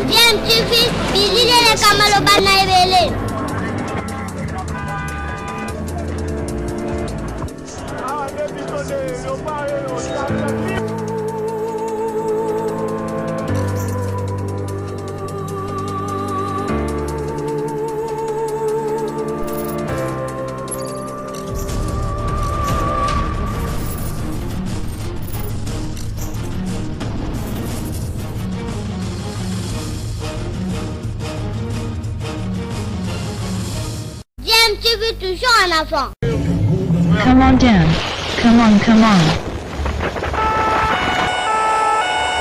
Bien, tu fais, bisous les camalobana et tu veux toujours un enfant. Come on down. Come on, come on.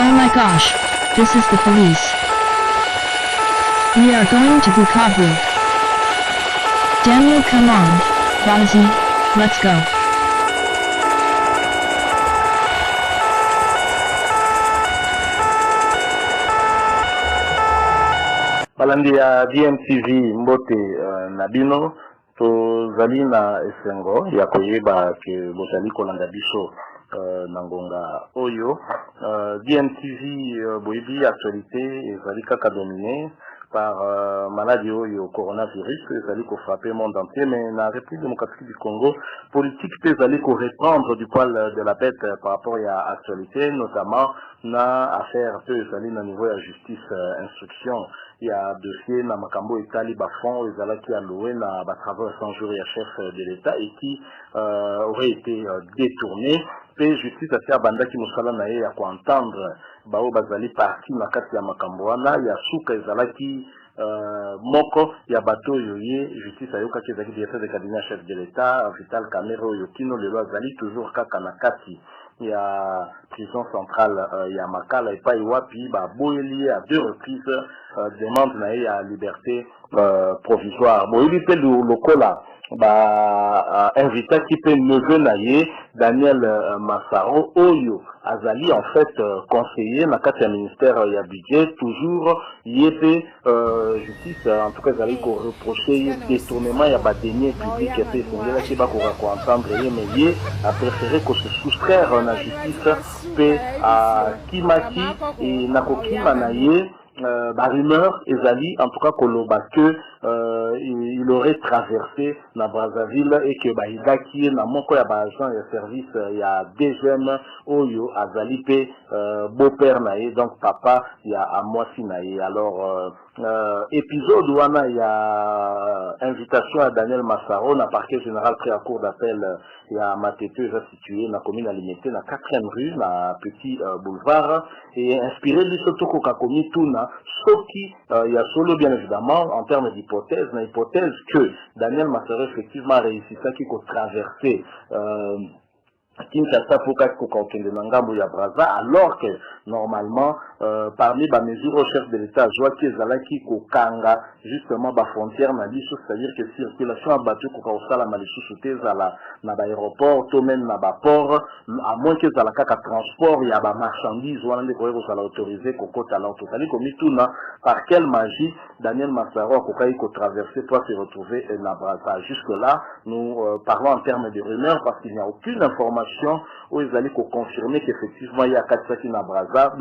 Oh my gosh, this is the police. We are going to Bukavu. Daniel, come on. Vazi, let's go. Balandi ya DMTV Mbote Nabino tozali na esengo ya koyeba ke bozali kolanda biso na ngonga oyo DMTV boyebi actualité ezali kaka dominé par maladie oyo coronavirus ezali ko frapper monde entier, mais na République démocratique du Congo politique ezali ko reprendre du poil de la bête par rapport à actualité, notamment na affaire ezali na niveau ya justice instruction. Il y a dossier na makambo etali bafond ezalaki alloué na travaux sans jury à chef de l'État et qui aurait été détourné. Pe justice à banda ki musala na ye ya ko entendre bao bazali parti na kati ya makambo wana ya suka ezalaki moko ya bato yoye justice ayoka ki ezalaki directeur de cabinet chef de l'État Vital Camero yokino lelo azali toujours kaka na kati ya prison centrale ya Makala et pas wapi ba boyeli à 2 reprises demande na ya liberté provisoire boyeli pe lokola ba invité qui peut neveu na ye Daniel Massaro oyo azali en fait conseiller na kati ya ministère ya budget toujours yépe justice en tout cas azali ko reprocher détournement ya ba deniers publics et pe songela ki ba ko entendre ye mais ye a préféré ko se soustraire na justice pe a kimaki et na kokima na ye la rumeur ezali en tout cas koloba que il aurait traversé na Brazzaville et que baidaki na moko ya agent ya service ya DGM oyo azali pe beau-père na ye donc papa ya amwasi na ye. Alors épisode wana ya invitation à Daniel Massaro na parquet général près à cour d'appel ya Matepe situé na commune Alimete na 4e rue na petit boulevard et inspiré de ce toko kakomi tuna soki ya solo bien évidemment en termes d'hypothèse na hypothèse que Daniel Massaro effectivement réussi ça qui ko traverser Kinshasa pour kokende na ngambo ya Brazza alors que normalement parmi les mesures au chef de l'État Joaquin Zalaki kokanga justement ba frontière na biso, c'est-à-dire que circulation à bateau kokosala na lisusu te zala na ba aéroport to même na ba port à moins que zala kaka transport ya ba marchandises wana ndeko ko sala autorisé kokota la totali comme tuna par quelle magie Daniel Massaro kokai ko traverser pour se retrouver na Brazza. Jusque là nous parlons en termes de rumeurs parce qu'il n'y a aucune information où ils allaient confirmer qu'effectivement il y a 4 qui na Brazza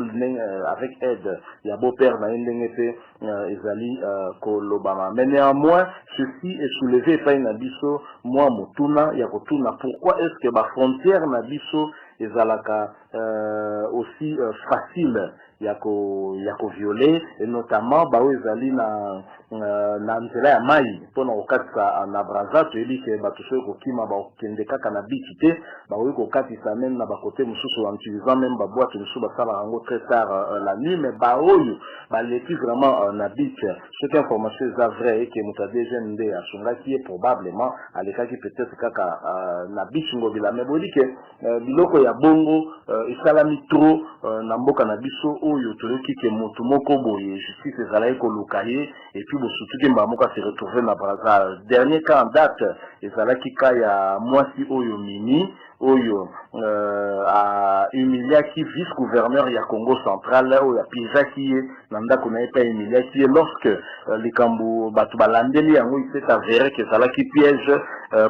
avec aide il y a beau-père na ndengete ils allaient kolobama. Mais néanmoins ceci est soulevé par Nabiso moi mutuna ya kotuna pourquoi est-ce que ba frontière Nabiso ezalaka aussi facile yako violer et notamment ba ezali na nzela ya mai pona okatisa na Brazza to eli ke batuso ko kima ba okende kaka na bikite ba ko katisa même na ba côté mususu en utilisant même ba boîte mususu ba sala rango très tard la nuit mais ba oyo ba leki vraiment na bik cette information est vraie et que muta déjà ndé a songa qui est probablement aleka qui peut-être kaka na bichingo bila mais bodi ke biloko ya bongo isalami trop na mboka na biso oyo toloki ke moto moko boye justice ezalaki kolukaye et puis surtout que Mbamoka s'est retrouvé na Brazza. Dernier cas en date ezalaki ka ya mwasi oyo mini oyo humiliaki vice-gouverneur ya Congo central oyo apizaki ye na ndako na ye pe humiliaki ye lorsque likambo bato balandeli yango il s'est avéré que ezalaki piège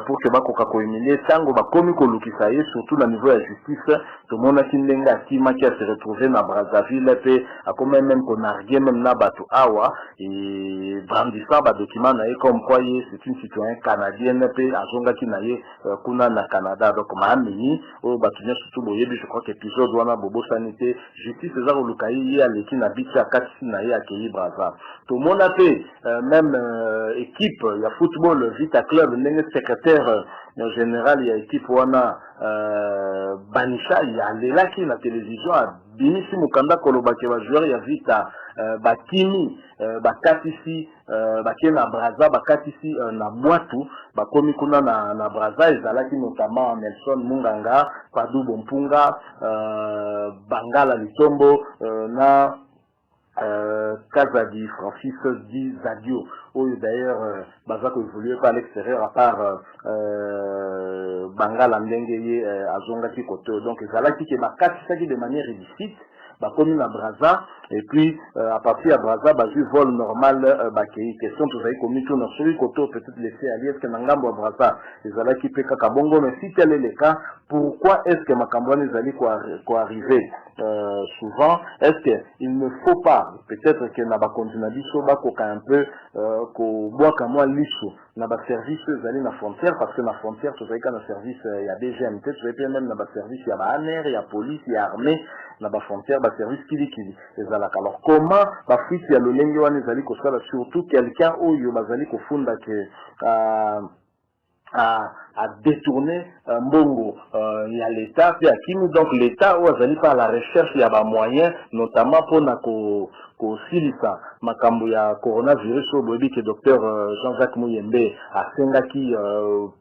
pour que bakoka kohumilie ntango bakomi kolukisa ye surtout na niveau ya justice tomonaki ndenge akimaki a se retrouver na Brazzaville pe akomi même konargue même na bato awa et brandissant badocument na ye comme quoi ye c'est une citoyenne canadienne pe azongaki na ye kuna na Canada donc maamini oyo bato nyonso tu boyebi je crois que épisode wana bobosani te justice eza koluka ye aleki na biti akatisi na ye akei Brazza tomona pe même équipe ya football Vita Club ndenge secrétaire général ya équipe wana Banisha ya lelaki na télévision abimisi mokanda kolobaki ba joueur ya Vita bakimi bakatisi bakie na Brazza bakatisi na Bwatu bakomi kuna na Brazza ezalaki notamment Nelson Munganga Padu Bompunga Bangala Litombo na Kazadi Francis Di Zadio ou d'ailleurs Bazako évolué par l'extérieur à part Bangala Ndengeye Azonga qui côté donc ezalaki ke bakatisi de manière illicite bakomi na Brazza et puis à partir de Brazza bazu vol normal bakei question tout ça commis tout na celui côté peut-être laisser aller est-ce que nangambo Brazza ezalaki pe kaka bongo mais si tel est le cas pourquoi est-ce que makambwani ezali ko arriver souvent est-ce que il ne faut pas peut-être que na ba continent biso bakoka un peu ko boaka moi liso na ba service ezali na frontière parce que na frontière tout ça na service ya DGMT tout ça même na ba service ya ba ANR ya police ya armée na ba frontière ba service kili ezalaka alors comment ba fuite ya lolenge wana ezali ko sala surtout quelqu'un oyo bazali ko funda que à détourner mbongo ya l'état puis akimi donc l'état ou azali par la recherche ya ba moyens notamment pour na ko silisa makambo ya coronavirus au bobi que docteur Jean-Jacques Muyembe a sengaki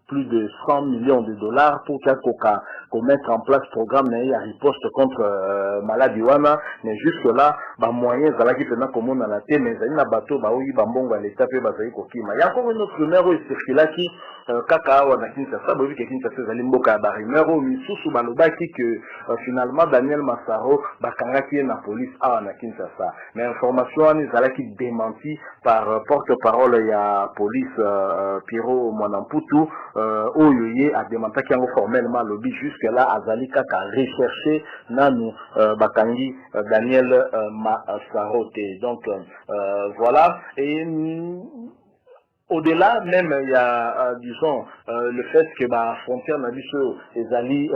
plus de 100 millions de dollars pour qu'on mettre en place programme na riposte contre maladie wana mais jusque là ba moyens zalaki pena komona na te mais zali na bateau ba oyi ba mbongo à l'état pe bazali kokima ya encore une autre rumeur oyo circulaki kaka wa na Kinshasa bobi ke Kinshasa zali mboka ya ba rumeur oyo misusu balobaki que finalement Daniel Massaro bakangaki na police awa na Kinshasa mais information wana ezalaki démenti par porte-parole ya police Pierrot Mwanamputu oyo ye a démentaki yango formellement lobby jusque là azali kaka recherché nanu bakangi Daniel Massaro te donc voilà et au-delà même il y a disons le fait que la frontière n'a dit que ezali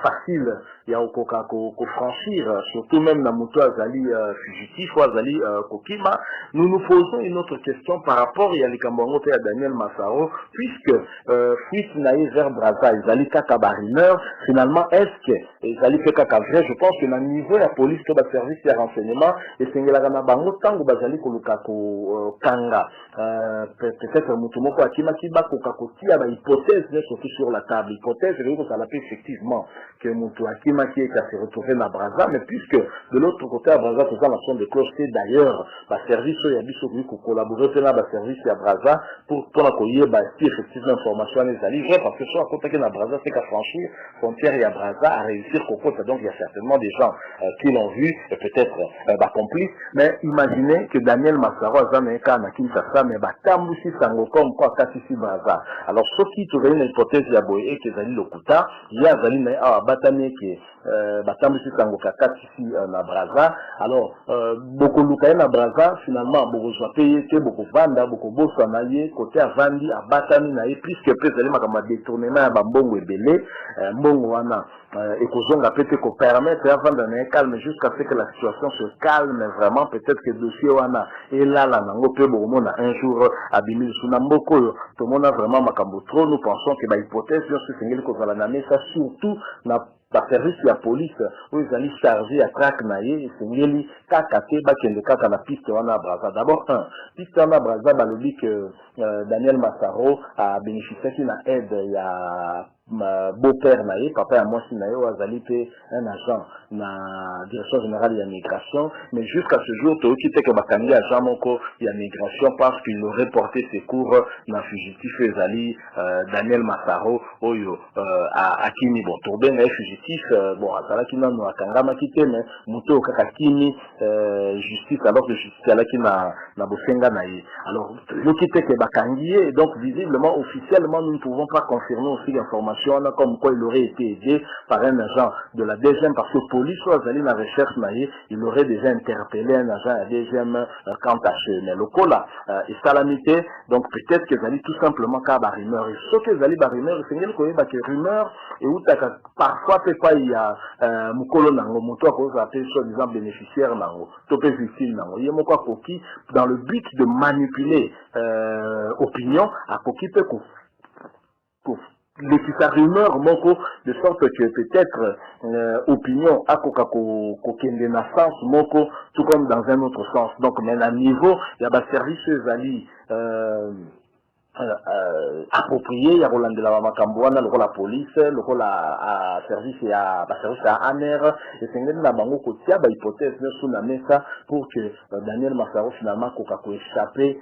facile il y a ko franchir surtout même na moto azali fugitif ou azali kokima nous nous posons une autre question par rapport il y a les Kambongo et à Daniel Massaro puisque fuite naïe vers Brazza ezali kaka barineur finalement est-ce que ezali kaka vrai je pense que na niveau la police to ba service de renseignement et sengela na bango tango bazali koluka ko kanga peut-être mutumoko akima kiba kokakotia ba hypothèse surtout sur la table hypothèse que ça l'appelle effectivement que mutu akima qui est se retrouver na Brazza mais puisque de l'autre côté à Brazza tout ça nation de clocher d'ailleurs ba service ya biso ko collaborer na ba service ya Brazza pour la koyer ba si effectivement information les ali vrai parce que soit contacter na Brazza c'est qu'à franchir frontière ya Brazza à réussir kokota donc il y a certainement des gens qui l'ont vu et peut-être complices mais imaginez que Daniel Massaro azameka na Kinshasa mais tambusi sango comme quoi katisi Brazza alors ce qui trouve une hypothèse ya boye et que zali lokuta ya zali na batane ke batambusi sango katisi na Brazza alors beaucoup luka na Brazza finalement beaucoup soit payé te beaucoup vanda beaucoup bossa na ye côté avandi abatami na ye puisque peut zali makama détournement ya bambongo ebele mbongo wana et kozonga peut-être ko permettre avant d'un calme jusqu'à ce que la situation se calme vraiment peut-être que dossier wana et là nango pe bomona un jour abimi sunamboko tout le monde a vraiment makambo trop nous pensons que ba hypothèse lorsque sengeli ko zala na ça surtout na ba service ya police où ils allaient charger à traque na ye sengeli kaka te ba kende kaka na piste wana Brazza d'abord piste wana Brazza balobi que Daniel Massaro a bénéficié d'une aide ya beau-père naïe, papa à moi si naïe, azali un agent na direction générale de migration, mais jusqu'à ce jour, tu as que bakangi agent moko ya migration parce qu'il aurait porté secours na fugitif ezali Daniel Massaro oyo à Kimi bon tourbe na fugitif bon azala ki nanu akangama kite mais muto kaka Kimi justice alors que justice ala ki na bosenga na ye. Alors le qui que bakangi et donc visiblement officiellement nous ne pouvons pas confirmer aussi l'information comme quoi il aurait été aidé par un agent de la DGM parce que police soit allé dans la recherche naïe, il aurait déjà interpellé un agent à DGM quant à ce mais le coup là et salamité donc peut-être que Zali tout simplement qu'à rumeur et ce que Zali rumeur c'est que rumeur et où parfois peut pas il y a mukolo nango moto à cause appelé soi-disant bénéficiaire nango topé victime nango il y a mon quoi qui dans le but de manipuler opinion à qui peut sa rumeur moko de sorte que peut-être opinion à kokende na sens moko tout comme dans un autre sens donc mais à niveau il y a des services ali approprié ya Rolande la Makambouana le la police le la service ya service à ANR et c'est na bango kotia ba hypothèse sous la mesa pour que Daniel Massaro finalement koka ko échapper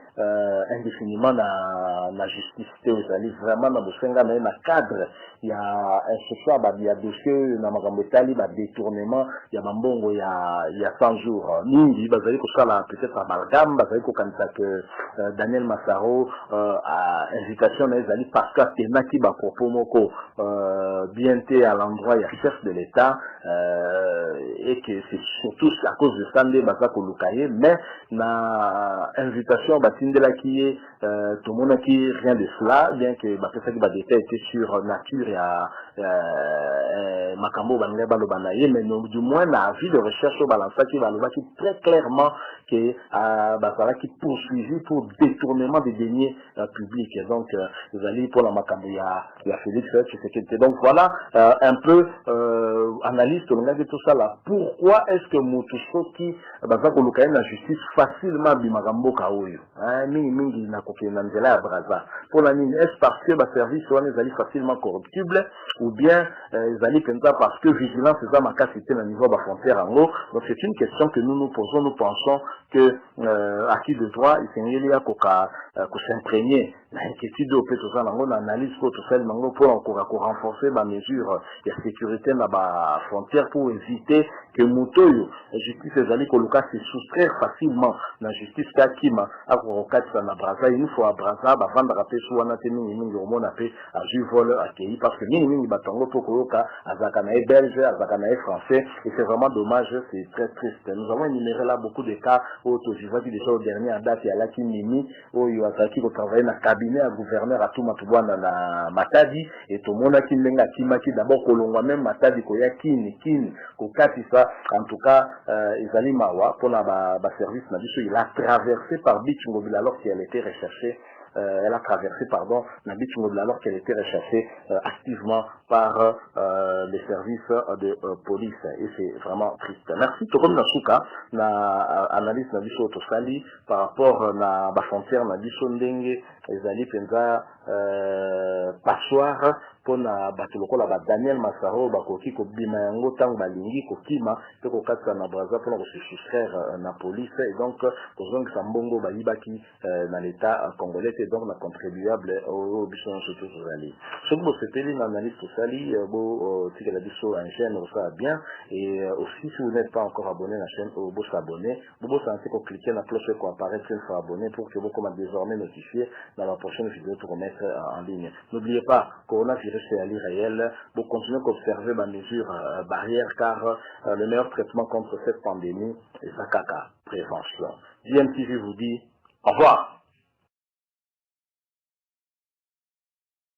indéfiniment na justice aux ali vraiment na bosenga na cadre il y a ce soir il y a dossier na makambo tali ba détournement il y a mbongo il y a 100 jours mingi bazali ko sala peut-être amalgame bazali ko kanisa que Daniel Massaro invitation les alliés parce que tenaki ba propos moko bien à l'endroit il y a chef de l'État et que c'est surtout à cause de ça nde baza ko lukaye mais na invitation batindela qui est tout le monde qui rien de cela bien que ba pesa ki ba détail était sur nature ya makambo bangle balobanaye mais du moins na avis de recherche au balança qui baloba qui très clairement que bazala qui poursuivi pour détournement des deniers publics et donc vous allez pour la makambo il y a Félix Tshisekedi donc voilà un peu analyse tout le monde de tout ça là pourquoi est-ce que Moutoucho qui bazala ko lukaye na justice facilement bimakambo kaoyo mingi na kokena nzela ya braza pour la mine est-ce parce que ba service on les alliés facilement corruptible ou bien les alliés parce que vigilance c'est ça ma capacité au niveau de la frontière en haut donc c'est une question que nous nous posons nous pensons que acquis de droit il s'agit là qu'on s'imprégner l'inquiétude au tout ça on analyse pour tout ça pour encore renforcer ma mesure de sécurité dans la frontière pour éviter que Mutoyo justice les alliés qu'on se soustraire facilement la justice kakima à Korokatsa na Braza il nous faut à Braza vendre à Pessoa na teni mingi au monde appelé à vol accueilli parce que mingi batongo pour Koyoka azakanae belge azakanae français et c'est vraiment dommage c'est très triste nous avons énuméré là beaucoup de cas où Tojiva qui déjà au dernier date il y a là qui mimi où il y a qui travaille dans cabinet à gouverneur à tout Matubwana na Matadi et tout le monde qui menga kimaki d'abord kolongwa même Matadi koya kini kokati ça en tout cas Izali Mawa pour la service na biso il a traversé par Bichungobile alors qu'elle était recherchée elle a traversé pardon Nabichungobile alors qu'elle était recherchée activement par les services de police et c'est vraiment triste. Merci tout comme Nasuka na analyse na biso tosali par rapport na ba frontière na biso ndenge ezali penza passoire pona bato lokola ba Daniel Massaro bakoki ko bima yango tango balingi kokima pe kokatsa na Braza pona ko se soustraire na police et donc kozonga sambongo bayibaki na l'état congolais et donc na contribuable au biso surtout zali sobo sepeli na analyse tosali bo tika la biso en chaîne ça bien et aussi si vous n'êtes pas encore abonné à la chaîne bo s'abonner bo santé ko cliquer na cloche pour apparaître une fois abonné pour que vous comme désormais notifié dans la prochaine vidéo pour remettre en ligne. N'oubliez pas coronavirus c'est Ali réel pour continuer à observer ma mesure barrière car le meilleur traitement contre cette pandémie est sa caca prévention. DMTV vous dit au revoir.